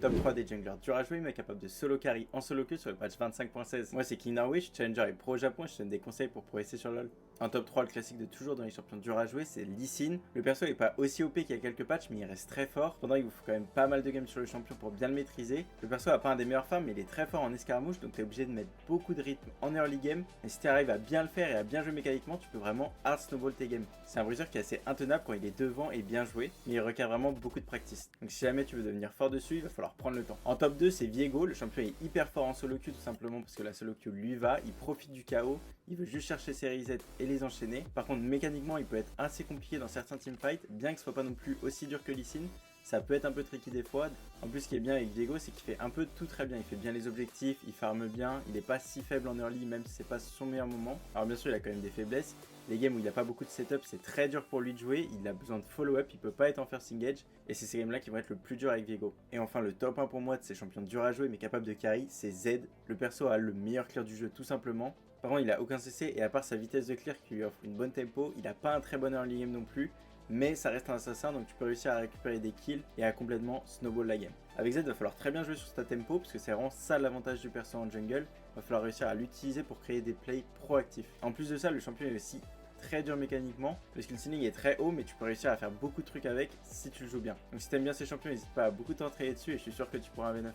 top 3 des junglers durs à jouer mais capable de solo carry en solo queue sur le patch 25.16. Moi c'est Kinarwe, je suis challenger et pro au Japon et je te donne des conseils pour progresser sur LoL. En top 3, le classique de toujours dans les champions durs à jouer, c'est Lee Sin. Le perso est pas aussi OP qu'il y a quelques patchs, mais il reste très fort. Pendant, il vous faut quand même pas mal de games sur le champion pour bien le maîtriser. Le perso a pas un des meilleurs farms, mais il est très fort en escarmouche, donc t'es obligé de mettre beaucoup de rythme en early game. Et si tu arrives à bien le faire et à bien jouer mécaniquement, tu peux vraiment hard snowball tes games. C'est un bruiser qui est assez intenable quand il est devant et bien joué, mais il requiert vraiment beaucoup de practice. Donc si jamais tu veux devenir fort dessus, il va falloir prendre le temps. En top 2, c'est Viego. Le champion est hyper fort en solo queue tout simplement parce que la solo queue lui va, il profite du chaos, il veut juste chercher ses resets et les enchaîner. Par contre, mécaniquement, il peut être assez compliqué dans certains teamfights, bien que ce soit pas non plus aussi dur que Lee Sin. Ça peut être un peu tricky des fois. En plus, ce qui est bien avec Viego, c'est qu'il fait un peu tout très bien. Il fait bien les objectifs, il farme bien, il est pas si faible en early, même si c'est pas son meilleur moment. Alors bien sûr, il a quand même des faiblesses. Les games où il a pas beaucoup de setup, c'est très dur pour lui de jouer. Il a besoin de follow-up, il peut pas être en first engage. Et c'est ces games-là qui vont être le plus dur avec Viego. Et enfin, le top 1 pour moi de ces champions durs à jouer mais capable de carry, c'est Z. Le perso a le meilleur clear du jeu tout simplement. Par contre, il a aucun CC et à part sa vitesse de clear qui lui offre une bonne tempo, il a pas un très bon early game non plus. Mais ça reste un assassin, donc tu peux réussir à récupérer des kills et à complètement snowball la game. Avec Z, il va falloir très bien jouer sur ta tempo, parce que c'est vraiment ça l'avantage du perso en jungle. Il va falloir réussir à l'utiliser pour créer des plays proactifs. En plus de ça, le champion est aussi très dur mécaniquement, parce que le ceiling est très haut, mais tu peux réussir à faire beaucoup de trucs avec si tu le joues bien. Donc si t'aimes bien ces champions, n'hésite pas à beaucoup t'entraîner dessus et je suis sûr que tu pourras un V9.